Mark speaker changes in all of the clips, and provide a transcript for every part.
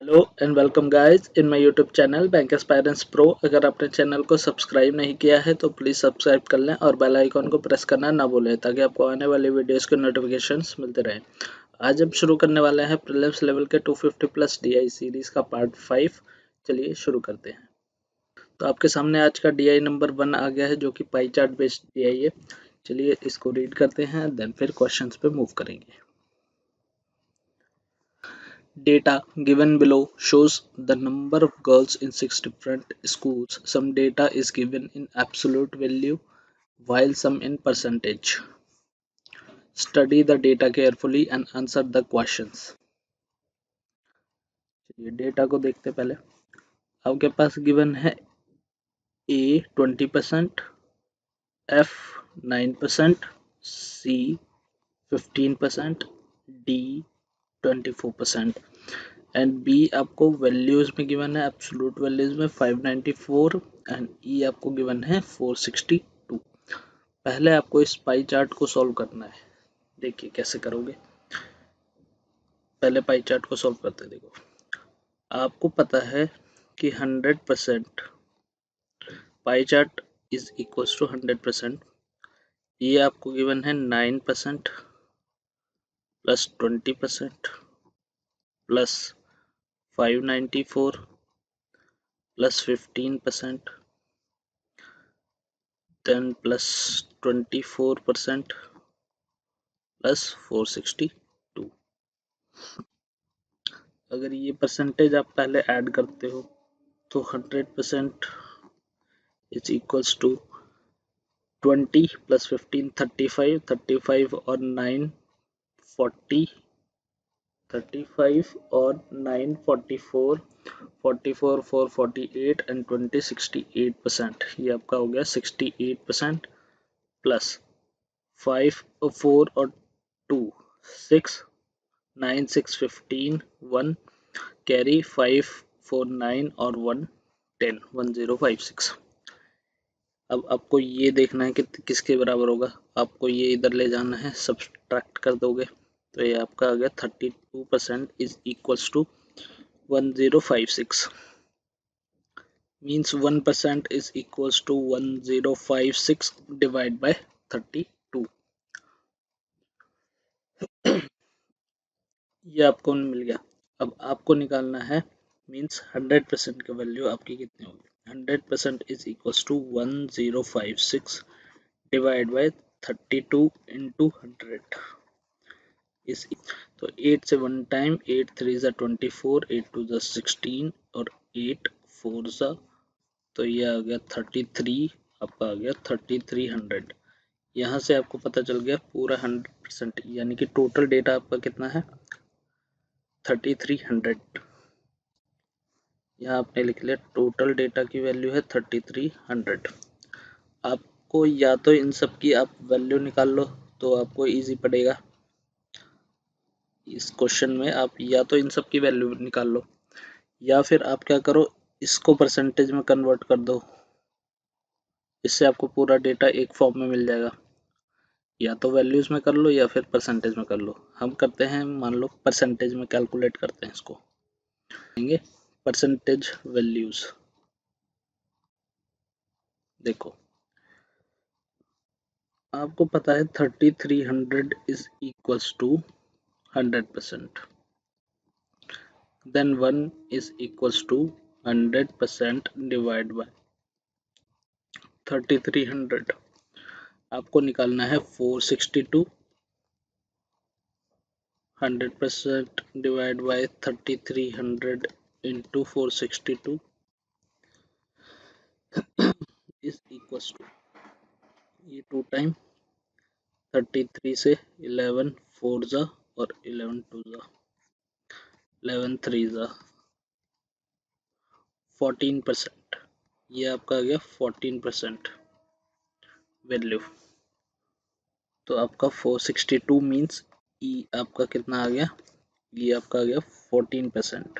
Speaker 1: Hello and welcome guys in my YouTube channel bank aspirants pro. अगर आपने channel को subscribe नहीं किया है तो प्लीज़ सब्सक्राइब कर लें और बेल आइकॉन को प्रेस करना ना भूलें ताकि आपको आने वाली वीडियोस के नोटिफिकेशंस मिलते रहें। आज हम शुरू करने वाले हैं प्रीलिम्स लेवल के 250 प्लस डीआई सीरीज़ का पार्ट 5। चलिए शुरू करते हैं। तो आपके सामने आज का डीआई नंबर 1 आ गया है जो कि पाई चार्ट बेस्ड डीआई है। चलिए इसको रीड करते हैं, देन फिर क्वेश्चंस पे मूव करेंगे। Data given below shows the number of girls in 6 different schools. Some data is given in absolute value while some in percentage. Study the data carefully and answer the questions. चलिए data को देखते पहले। आपके पास given है A 20%, F 9%, C 15%, D 24% and B आपको values में given है, एब्सोल्यूट वैल्यूज में 594 एंड ई आपको गिवन है 462। पहले आपको इस पाई चार्ट को सॉल्व करना है। देखिए कैसे करोगे। पहले पाई चार्ट को सॉल्व करते हैं। देखो आपको पता है कि 100% pie chart is equals to 100%। ये आपको गिवन है 9% plus 20% plus 594 plus 15% then plus 24% plus 462। अगर ये परसेंटेज आप पहले ऐड करते हो तो 100% इज इक्वल्स टू 20 प्लस 15 35 और 9 40 35 और 9 44 44 4 48 एंड 20 68%। ये आपका हो गया 68% प्लस 5 4 और 2 6 9 6 15 1 कैरी 5 4 9 और 1 10 1056। अब आपको ये देखना है कि किसके बराबर होगा। आपको ये इधर ले जाना है, सब्सट्रैक्ट कर दोगे तो ये आपका आ गया 32% is equals to 1056 means 1% is equals to 1056 divide by 32। ये आपको मिल गया। अब आपको निकालना है मीन्स 100% की वैल्यू आपकी कितनी होगी। 100% is equals to 1056 divide by 32 into 100 इस। तो 8 से 1 टाइम, 8 3 ज़ा 24, 8 2 ज़ा 16 और 8 4 ज़ा, तो ये आ गया 33। आपका आ गया 3300। यहाँ से आपको पता चल गया पूरा 100%, यानी कि टोटल डेटा आपका कितना है 3300। यहाँ आपने लिख लिया टोटल डेटा की वैल्यू है 3300। आपको या तो इन सब की आप वैल्यू निकाल लो तो आपको इजी पड़ेगा। इस क्वेश्चन में आप या तो इन सब की वैल्यू निकाल लो या फिर आप क्या करो, इसको परसेंटेज में कन्वर्ट कर दो। इससे आपको पूरा डेटा एक फॉर्म में मिल जाएगा। या तो वैल्यूज में कर लो या फिर परसेंटेज में कर लो। हम करते हैं, मान लो परसेंटेज में कैलकुलेट करते हैं इसको। परसेंटेज वैल्यूज देखो, आपको पता है 3300 is equals to 100%, then 1 is equals to 100% divide by 3300। आपको निकालना है 462, 100% divide by 3300 into 462 is equals to, ये 2 टाइम 33 से 11 4 ज़ा और 11 2 ज़ा 11 3 ज़ा 14%। ये आपका आ गया 14% वैल्यू। तो आपका 462 मीन्स ई आपका कितना आ गया, ये आपका आ गया 14%।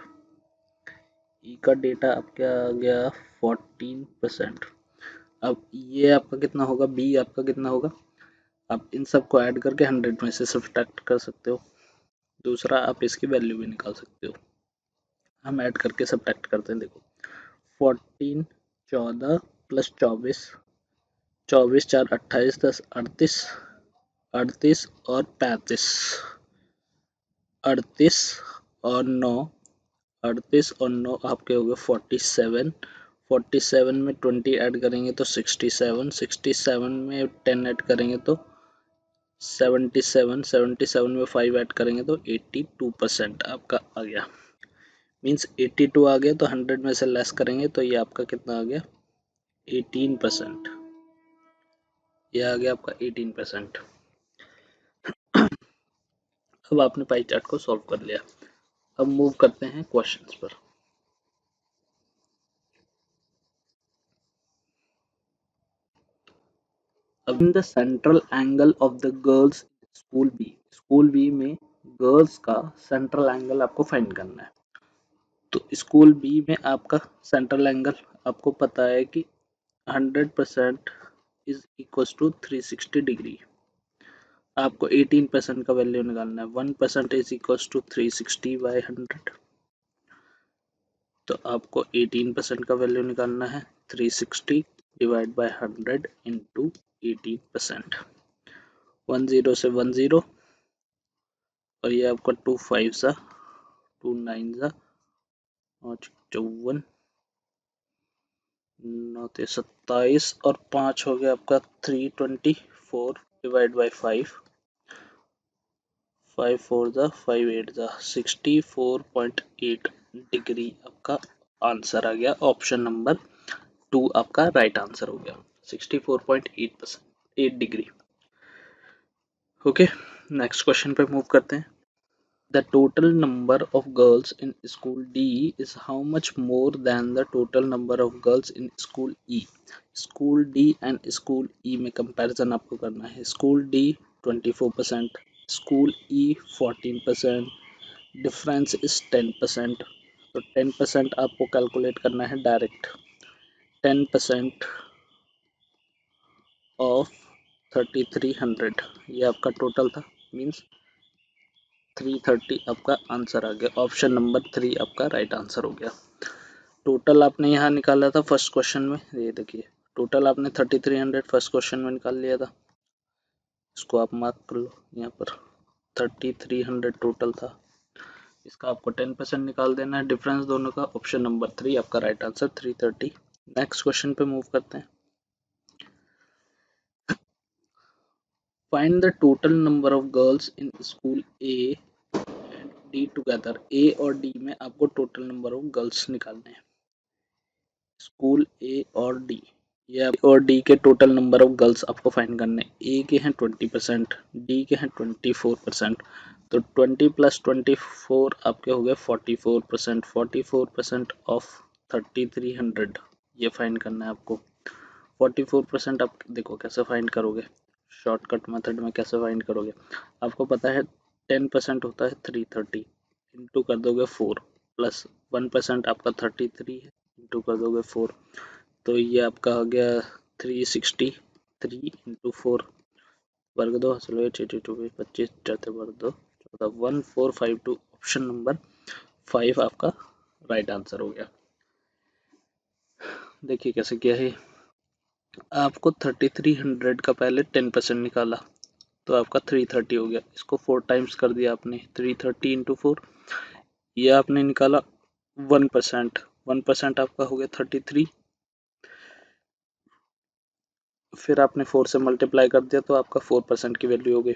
Speaker 1: ई का डेटा आपका आ गया 14%। अब ये आपका कितना होगा, बी आपका कितना होगा। आप इन सब को ऐड करके 100 में से सब्ट्रैक्ट कर सकते हो। दूसरा आप इसकी वैल्यू भी निकाल सकते हो। हम ऐड करके सब्ट्रैक्ट करते हैं। देखो 14 14 प्लस 24, 24 4 28 10 38, 38 और 35, 38 और 9, 38 और 9 आपके हो गए 47, 47 में 20 ऐड करेंगे तो 67, 67 में 10 ऐड करेंगे तो 77, 77 में 5 ऐड करेंगे तो 82% आपका आ गया। मीन्स 82 आ गया तो 100 में से लेस करेंगे तो ये आपका कितना आ गया 18%। ये आ गया आपका 18%। अब आपने पाई चार्ट को सॉल्व कर लिया। अब मूव करते हैं क्वेश्चंस पर। अब in the central angle of the girls school B में गर्ल्स का सेंट्रल एंगल आपको फाइंड करना है। तो स्कूल बी में आपका सेंट्रल एंगल आपको पता है कि 100% इज इक्वल टू 360 डिग्री। आपको 18% का वैल्यू निकालना है। 1% इज इक्वल टू 360 बाई 100। तो आपको 18% का वैल्यू निकालना है। 360 डिवाइड बाई 100 इंटू 18%। 10 से 10 और ये आपका 2 5 सा 2 9 सा और 54 9 27 और 5 हो गया आपका 324 डिवाइड बाई 5, 5 4 सा 5 8 सा 64.8 डिग्री आपका आंसर आ गया। ऑप्शन नंबर 2 आपका राइट आंसर हो गया। 64.8% 8 डिग्री। ओके, नेक्स्ट क्वेश्चन पे मूव करते हैं। The total number of girls in school D is how much more than the total number of girls in school E? School D and school E में comparison आपको करना है। School D 24%, School E 14%, difference is 10%। तो 10% आपको calculate करना है direct. 10% of 3300 ये आपका टोटल था। मीन्स 330 आपका आंसर आ गया। ऑप्शन नंबर 3 आपका राइट आंसर हो गया। टोटल आपने यहाँ निकाला था फर्स्ट क्वेश्चन में, ये देखिए टोटल आपने 3300 फर्स्ट क्वेश्चन में निकाल लिया था। इसको आप मार्क कर लो यहाँ पर। 3300 टोटल था, इसका आपको 10% निकाल देना है डिफरेंस दोनों का। ऑप्शन नंबर 3 आपका राइट आंसर 330। नेक्स्ट क्वेश्चन पे मूव करते हैं। Find the total number of girls in school A D together. A और डी में आपको टोटल नंबर ऑफ गर्ल्स निकालने हैं। स्कूल ए और डी, ये और डी के टोटल नंबर ऑफ गर्ल्स आपको फाइंड करने। ए के हैं 20%, डी के हैं 24%। तो 20 प्लस 24 आपके हो गए 44%। 44% ऑफ 3300 ये फाइंड करना है आपको। 44% आप देखो कैसे फाइंड करोगे, शॉर्टकट मेथड में कैसे फाइंड करोगे। आपको पता है 10% होता है 330, इंटू कर दोगे 4, प्लस 1% आपका 33 है, इंटू कर दोगे 4। तो ये आपका हो गया 363 इंटू 4, वर्ग दो हासिल हो गया 22 25 चौथे वर्ग दो 14 1452। ऑप्शन नंबर 5 आपका राइट आंसर हो गया। देखिए कैसे किया है। आपको 3300 का पहले 10% निकाला तो आपका 330 हो गया। इसको 4 टाइम्स कर दिया आपने, 330 इंटू 4। ये आपने निकाला 1%, 1% आपका हो गया 33। फिर आपने 4 से मल्टीप्लाई कर दिया तो आपका 4% की वैल्यू हो गई।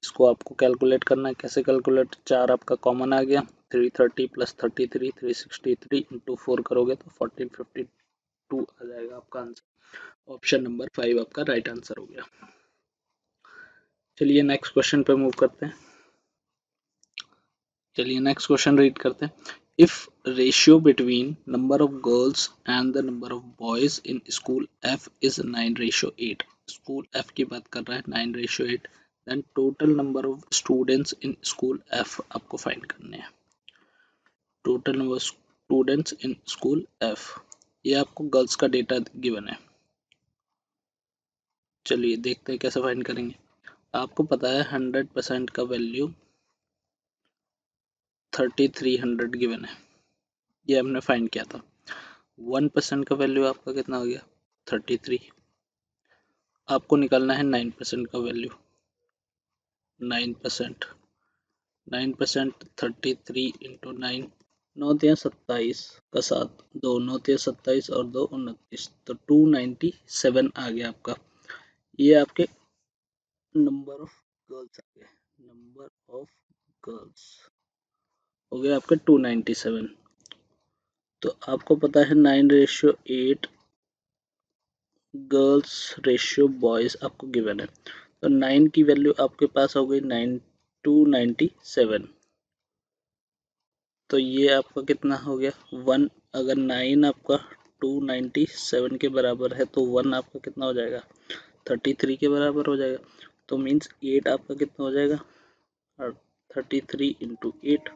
Speaker 1: इसको आपको कैलकुलेट करना है। कैसे कैलकुलेट, 4 आपका कॉमन आ गया, 330 प्लस 33 363 इंटू 4 करोगे तो 1452 आ जाएगा आपका आंसर। ऑप्शन नंबर 5 आपका राइट आंसर हो गया। चलिए नेक्स्ट क्वेश्चन पे मूव करते हैं। चलिए नेक्स्ट क्वेश्चन रीड करते हैं। If ratio between number of girls and the number of boys in school F is 9:8। School F की बात कर रहा है 9:8। Then total number of students in school F आपको फाइंड करने हैं। Total number of students in school F, ये आपको गर्ल्स का डेटा गिवन है। चलिए देखते हैं कैसे फाइंड करेंगे। आपको पता है 100% का वैल्यू 3300 गिवन है। ये हमने फाइंड किया था। 1% का वैल्यू आपका कितना हो गया 33। आपको निकालना है 9% का वैल्यू। 9%, 9% 33 इंटू 9, 9 या 27 का 7, 2 9 या 27 और 2 29, तो 297 आ गया आपका। ये आपके नंबर ऑफ गर्ल्स आ गए। नंबर ऑफ गर्ल्स हो गया आपके 297। तो आपको पता है 9:8 गर्ल्स रेशियो बॉयज आपको गिवन है, तो 9 की वैल्यू आपके पास हो गई 297। तो ये आपका कितना हो गया 1। अगर 9 आपका 297 के बराबर है तो 1 आपका कितना हो जाएगा 33 के बराबर हो जाएगा। तो मीन्स 8 आपका कितना हो जाएगा 33 इंटू 8,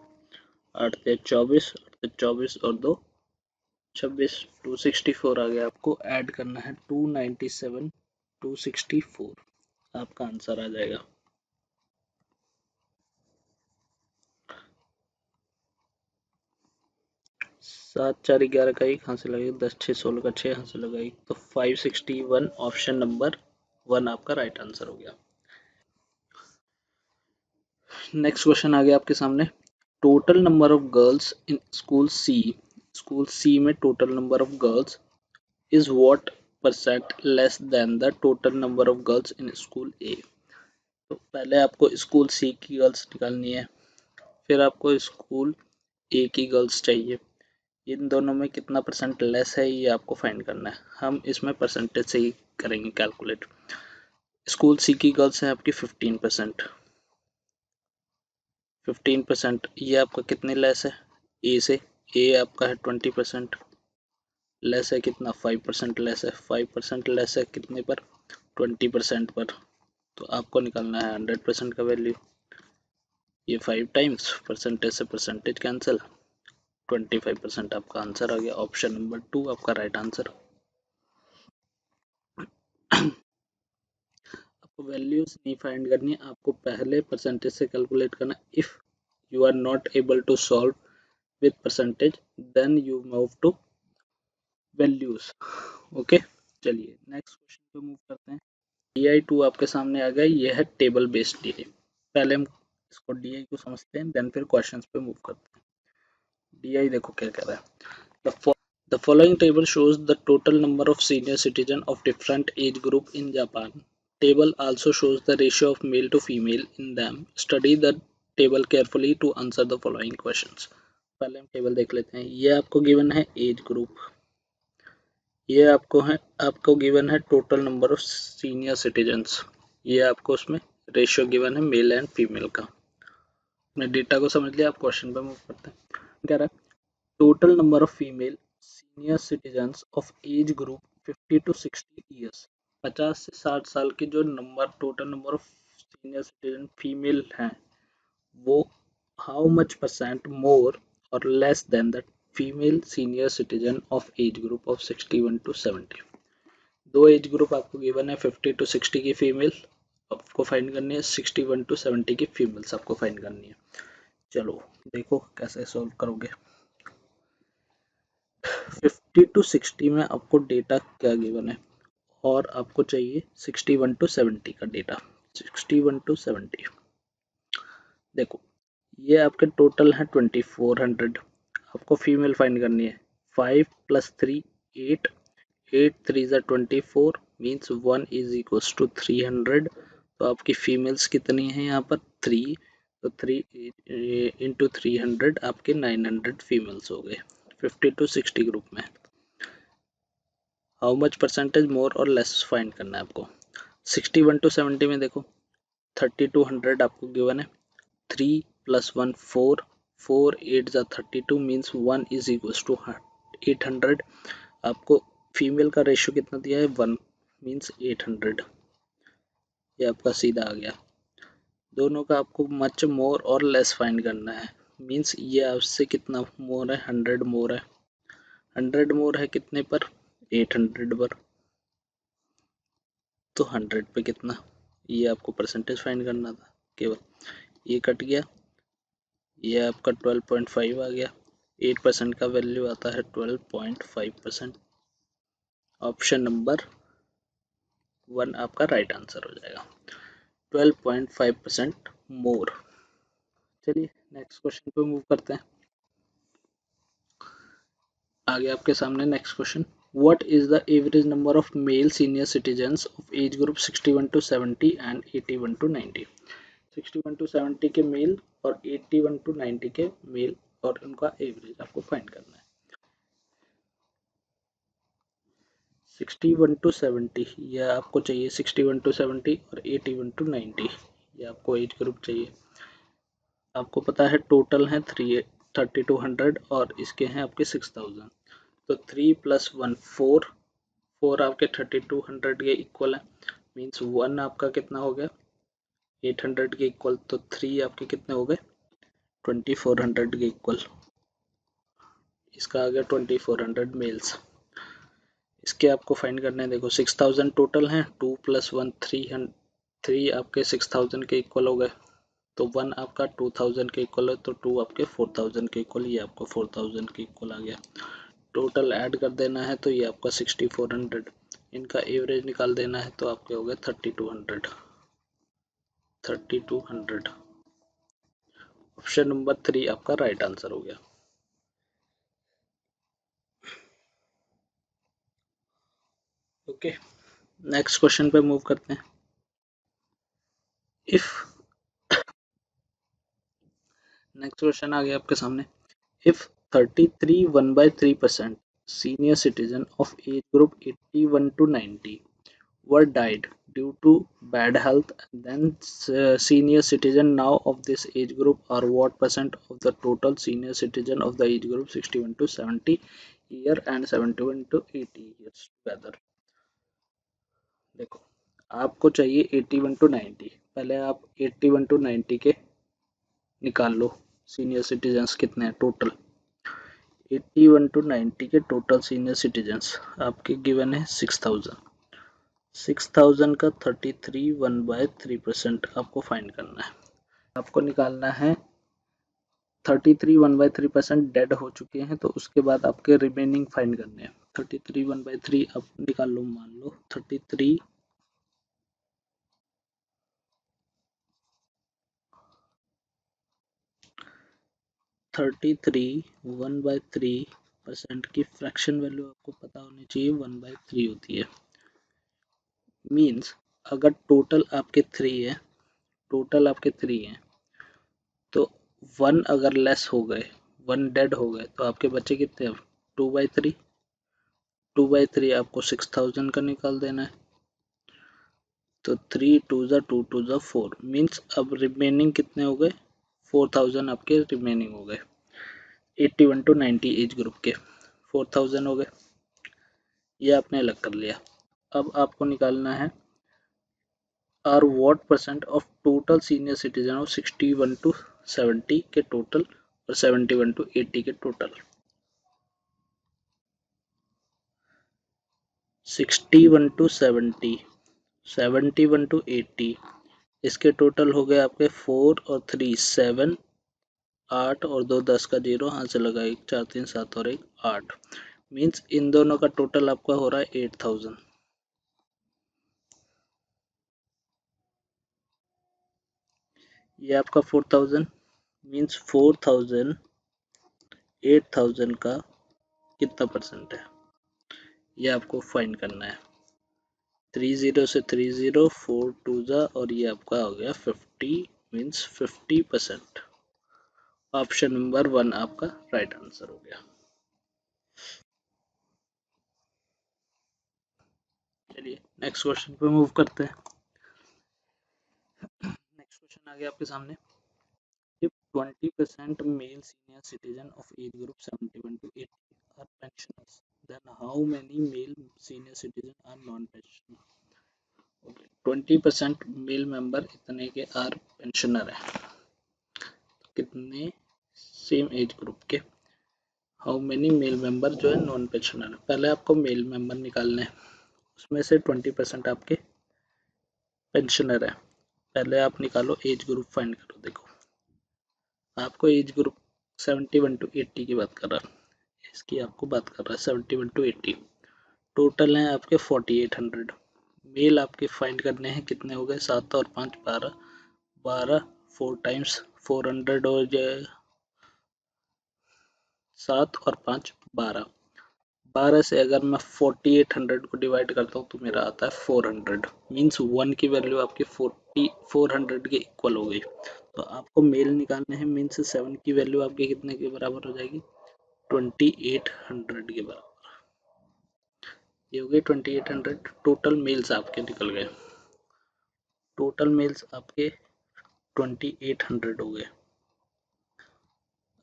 Speaker 1: 8 से 24, 8 से 24 और 2 26, 264 आ गया। आपको ऐड करना है 297 264, आपका आंसर आ जाएगा। 7 4 11 का 1 हाथ से लगेगा, 10 6 16 का 6 हाथ से लगा 1, तो 561 ऑप्शन नंबर 1 आपका राइट आंसर हो गया। नेक्स्ट क्वेश्चन आ गया आपके सामने। Total number of girls in school C, school C में total number of girls is what percent less than the total number of girls in school A. तो पहले आपको स्कूल सी की गर्ल्स निकालनी है, फिर आपको स्कूल ए की गर्ल्स चाहिए। इन दोनों में कितना परसेंट लेस है ये आपको फाइंड करना है। हम इसमें परसेंटेज से ही करेंगे कैलकुलेट। स्कूल सी की गर्ल्स है आपकी 15%। 15% ये आपका कितने लेस है ए से, ए आपका है 20%। लेस है कितना 5% लेस है, 5% लेस है कितने पर 20% पर। तो आपको निकालना है 100% का वैल्यू। ये 5 टाइम्स परसेंटेज से परसेंटेज कैंसिल, 25% आपका आंसर आ गया। ऑप्शन नंबर 2 आपका राइट आंसर। आपको वैल्यूज नहीं फाइंड करनी है, आपको पहले परसेंटेज से कैलकुलेट करना। If you are not able to solve with percentage then you move to values. Okay, चलिए नेक्स्ट क्वेश्चन पे मूव करते हैं। DI2 आपके सामने आ गया, ये है टेबल बेस्ड DI। पहले हम इसको DI को समझते हैं, देन फिर क्वेश्चंस पे मूव करते हैं। DI देखो क्या कह रहा है। The following table shows the total number of senior citizens of different age group in Japan. Table also shows the ratio of male to female in them. Study the table carefully to answer the following questions. पहले हम table देख लेते हैं। ये आपको गिवन है age group, ये आपको गिवन है total number of senior citizens, ये आपको उसमें रेशियो गिवन है मेल एंड फीमेल का। अपने डेटा को समझ लिया, आप क्वेश्चन पे मूव करते हैं। कह रहा है total number of female senior citizens of age group 50 to 60 years. 50 से 60 साल के जो number total number of senior citizen female हैं वो हाउ मच परसेंट मोर और less than the female senior citizen of age group of 61 to 70। दो age group आपको गिवन है, 50 to 60 की फीमेल आपको फाइंड करनी है, 61 to 70 की फीमेल्स आपको फाइंड करनी है। चलो देखो कैसे सॉल्व करोगे। 50 to 60 में आपको डेटा क्या गिवन है और आपको चाहिए 61 to 70 का डेटा। 61 to 70 देखो, ये आपके टोटल है 2400। आपको फीमेल फाइंड करनी है। 5 + 3 8, 8 3 ज़ा 24 मीन्स 1 इज इक्वल्स टू 300। तो आपकी फीमेल्स कितनी है यहाँ पर 3, तो 3 इंटू 300 आपके 900 फीमेल्स हो गए 50 to 60 ग्रुप में। हाउ मच परसेंटेज मोर और लेस फाइंड करना है आपको। 61 to 70 में देखो 3200 आपको गिवन है, 3 + 1 4, 4 8 ज़ा 32 मीन्स 1 इज इक्वल्स टू 800। आपको फीमेल का रेशियो कितना दिया है 1 मीन्स 800। ये आपका सीधा आ गया। दोनों का आपको मच मोर और लेस फाइंड करना है। मीन्स ये आपसे कितना मोर है 100 मोर है। 100 मोर है कितने पर 800 पर, तो 100 पे कितना, ये आपको परसेंटेज फाइंड करना था केवल। ये कट गया, ये आपका 12.5 आ गया, 8% का वैल्यू आता है 12.5%। ऑप्शन नंबर 1 आपका राइट आंसर हो जाएगा, 12.5% मोर। चलिए नेक्स्ट क्वेश्चन पे मूव करते हैं। आगे आपके सामने next question, what is the average number of male senior citizens of age group 61 to 70 and 81 to 90। 61 to 70 के मेल और 81 to 90 के मेल और उनका एवरेज आपको फाइंड करना है। 61 to 70 यह आपको चाहिए, 61 to 70 और 81 to 90 ये आपको एज ग्रुप चाहिए। आपको पता है टोटल है 3200 और इसके हैं आपके 6000, तो 3 + 1 4, 4 आपके 3200 के इक्वल है, मीन्स 1 आपका कितना हो गया 800 के इक्वल, तो 3 आपके कितने हो गए 2400 के इक्वल। इसका आ गया 2400 मेल्स। इसके आपको फाइंड करने हैं, देखो 6000 टोटल हैं, 2 + 1 3 आपके 6000 के इक्वल हो गए, तो 1 आपका 2000 के इक्वल है, तो 2 आपके 4000 के इक्वल, ये आपका 4000 के इक्वल आ गया। टोटल ऐड कर देना है तो ये आपका 6400, इनका एवरेज निकाल देना है तो आपके हो गए 3200। ऑप्शन नंबर 3 आपका राइट आंसर हो गया। ओके नेक्स्ट क्वेश्चन पे मूव करते हैं। इफ नेक्स्ट क्वेश्चन आ गया आपके सामने, if 33 1/3% senior citizen of age group 81 to 90 were died due to bad health, then senior citizen now of this age group are what percent of the total senior citizen of the age group 61 to 70 year and 71 to 80 years together। देखो आपको चाहिए 81 to 90, पहले आप 81 to 90 के निकाल लो senior citizens कितने हैं total. 81 to 90 के टोटल सीनियर सिटीजन्स आपके गिवन है 6000। 6000 का 33 1/3% आपको फाइंड करना है। आपको निकालना है 33 1/3% डेड हो चुके हैं, तो उसके बाद आपके रिमेनिंग फाइंड करने हैं। 33 1/3 आप निकाल लो, मान लो 33 1/3% की फ्रैक्शन वैल्यू आपको पता होनी चाहिए 1/3 होती है। मीन्स अगर टोटल आपके 3 हैं तो 1 अगर लेस हो गए, 1 डेड हो गए, तो आपके बच्चे कितने हैं 2/3। 2/3 आपको 6000 का निकाल देना है, तो 3 2 2 2 4 मीन्स अब रिमेनिंग कितने हो गए 4000 आपके रिमेनिंग हो गए। 81 to 90 एज ग्रुप के 4000 हो गए, ये आपने अलग कर लिया। अब आपको निकालना है are what percent of total senior citizen of 61 to 70 के टोटल और 71 to 80 के टोटल। 61 to 70, 71 to 80 इसके टोटल हो गए आपके 4 और 3 7, 8 और 2 10 का 0, हाथ से लगा 1 4 3 7 और 1 8, मीन्स इन दोनों का टोटल आपका हो रहा है 8000। ये आपका 4000 मीन्स 4000 8000 का कितना परसेंट है, ये आपको फाइंड करना है। 30 से 30 4 2 और ये आपका हो गया 50 मीन्स 50%। ऑप्शन नंबर 1 आपका राइट आंसर हो गया। चलिए नेक्स्ट क्वेश्चन पे मूव करते हैं। नेक्स्ट क्वेश्चन आ गया आपके सामने, if 20% male senior citizen of age group 71 to 80 are pensioners, then how many male senior citizen are non-pensioner। okay, 20% male member इतने के आर पेंशनर है, कितने सेम एज ग्रुप के, हाउ मेनी मेल मेंबर जो है नॉन पेंशनर है। पहले आपको मेल मेंबर निकालने हैं, उसमें से 20% आपके पेंशनर है। पहले आप निकालो एज ग्रुप फाइंड करो। देखो आपको एज ग्रुप 71 to 80 की बात कर रहा है, इसकी आपको बात कर रहा है 71 to 80। टोटल है आपके 4800। मेल आपके फाइंड करने हैं, कितने हो गए 7 और 5 12, 12 4 टाइम्स 400 हो जाए, 7 और 5 12, 12 से अगर मैं 4800 को डिवाइड करता हूँ तो मेरा आता है 400। मीन्स 1 की वैल्यू आपकी 400 के इक्वल हो गई। तो आपको मेल निकालने हैं, मीन्स 7 की वैल्यू आपके कितने के बराबर हो जाएगी, 2800 के बराबर। ये हो गई 2800। टोटल मेल्स आपके निकल गए, टोटल मेल्स आपके 2800 हो गए।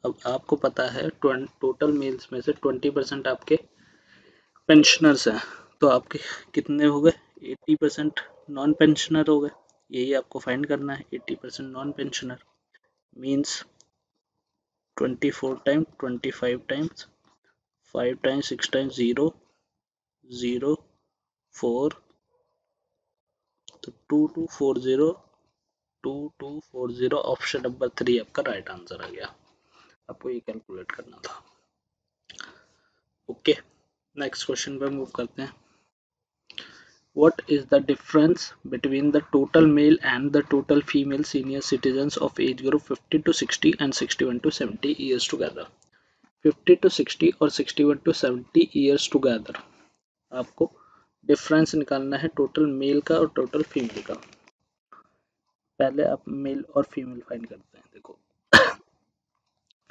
Speaker 1: अब आपको पता है टोटल मेल्स में से 20% आपके पेंशनर्स हैं, तो आपके कितने हो गए, 80% नॉन पेंशनर हो गए। यही आपको फाइंड करना है, 80% non pensioner. Means 24 times 25 times 5 times 6 times 0 0 4, तो 2240, 2240 ऑप्शन नंबर 3 आपका राइट आंसर आ गया। आपको ये कैलकुलेट करना था। ओके, नेक्स्ट क्वेश्चन पे मूव करते हैं। What is the difference between the total male and the total female senior citizens of age group 50 to 60 and 61 to 70 years together? 50 to 60 और 61 to 70 years together आपको difference निकालना है total mail का और total female का। पहले आप mail और फीमेल फाइंड करते हैं। देखो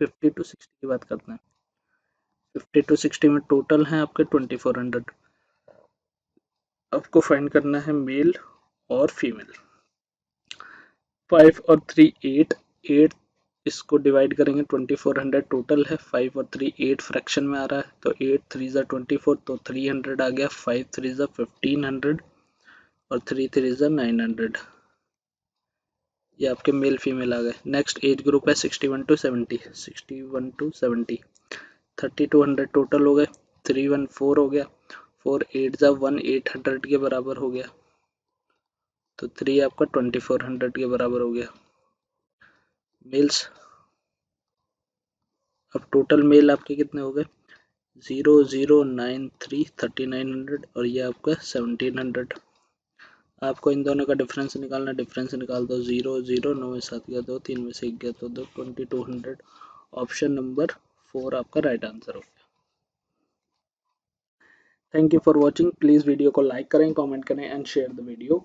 Speaker 1: 50 टू 60 की बात करते हैं। 50 टू 60 में टोटल है आपके 2400। आपको फाइंड करना है मेल और फीमेल। 5 और 3 8, 8 इसको डिवाइड करेंगे 2400 टोटल है। 5 और 3 8 फ्रैक्शन में आ रहा है, तो 8 3 ज़ा 24, तो 300 आ गया। 5 3 ज़ा 1500 और 3 3 ज़ा 900। ये आपके मेल फीमेल आ गए। नेक्स्ट एज ग्रुप है 61 टू 70, 61 टू 70, 3200 टोटल हो गए। 314 हो गया, 4 8 ज़ा 1800 के बराबर हो गया, तो 3 आपका 2400 के बराबर हो गया। मेल्स, अब टोटल मेल आपके कितने हो गए, 0093 3900 और ये आपका 1700। आपको इन दोनों का डिफरेंस निकालना, डिफरेंस निकाल दो। 0 0 9 में 7 गया 2, 3 में से 1 गया तो 2, 2200। ऑप्शन नंबर 4 आपका राइट आंसर हो गया। Thank you for watching. Please video को लाइक करें, कमेंट करें एंड शेयर द वीडियो।